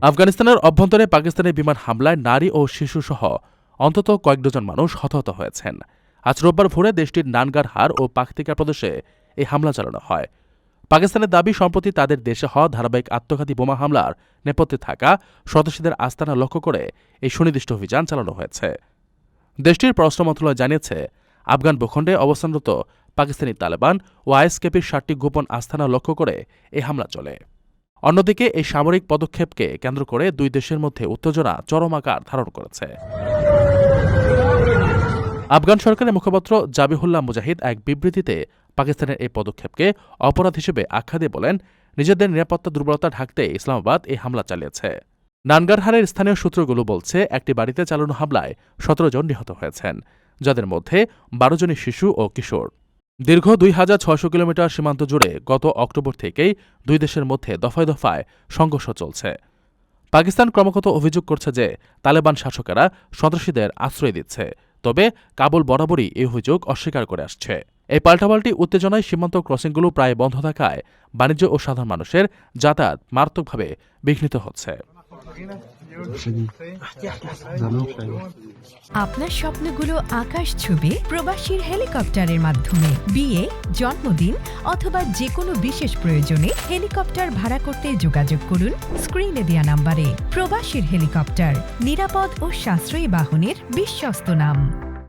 আফগানিস্তানের অভ্যন্তরে পাকিস্তানের বিমান হামলায় নারী ও শিশুসহ অন্তত কয়েক ডজন মানুষ হতাহত হয়েছেন। আজ রোববার ভোরে দেশটির নানগারহার ও পাখতিকা প্রদেশে এই হামলা চালানো হয়। পাকিস্তানের দাবি, সম্প্রতি তাদের দেশে হওয়া ধারাবাহিক আত্মঘাতী বোমা হামলার নেপথ্যে থাকা সন্ত্রাসীদের আস্তানা লক্ষ্য করে এই সুনির্দিষ্ট অভিযান চালানো হয়েছে। দেশটির পররাষ্ট্র মন্ত্রণালয় জানিয়েছে, আফগান ভূখণ্ডে অবস্থানরত পাকিস্তানি তালেবান ও আইএসকেপির ৭টি গোপন আস্তানা লক্ষ্য করে এই হামলা চলে। অন্যদিকে এই সামরিক পদক্ষেপকে কেন্দ্র করে দুই দেশের মধ্যে উত্তেজনা চরম আকার ধারণ করেছে। আফগান সরকারের মুখপাত্র জাবিহুল্লাহ মুজাহিদ এক বিবৃতিতে পাকিস্তানের এই পদক্ষেপকে অপরাধ হিসেবে আখ্যা দিয়ে বলেন, নিজেদের নিরাপত্তা দুর্বলতা ঢাকতে ইসলামাবাদ এই হামলা চালিয়েছে। নানগারহারের স্থানীয় সূত্রগুলো বলছে, একটি বাড়িতে চালানো হামলায় ১৭ জন নিহত হয়েছেন, যাদের মধ্যে ১২ জনই শিশু ও কিশোর। দীর্ঘ ২,৬০০ কিলোমিটার সীমান্ত জুড়ে গত অক্টোবর থেকেই দুই দেশের মধ্যে দফায় দফায় সংঘর্ষ চলছে। পাকিস্তান ক্রমাগত অভিযোগ করছে যে তালেবান শাসকেরা সন্ত্রাসীদের আশ্রয় দিচ্ছে, তবে কাবুল বরাবরই এই অভিযোগ অস্বীকার করে আসছে। এই পাল্টাপাল্টি উত্তেজনায় সীমান্ত ক্রসিংগুলো প্রায় বন্ধ থাকায় বাণিজ্য ও সাধারণ মানুষের যাতায়াত মারাত্মকভাবে বিঘ্নিত হচ্ছে। আপনার স্বপ্নগুলো আকাশ ছুবে প্রবাসীর হেলিকপ্টারের মাধ্যমে। বিয়ে, জন্মদিন অথবা যে কোনো বিশেষ প্রয়োজনে হেলিকপ্টার ভাড়া করতে যোগাযোগ করুন স্ক্রিনে দেয়া নাম্বারে। প্রবাসীর হেলিকপ্টার, নিরাপদ ও সাশ্রয়ী বাহনের বিশ্বস্ত নাম।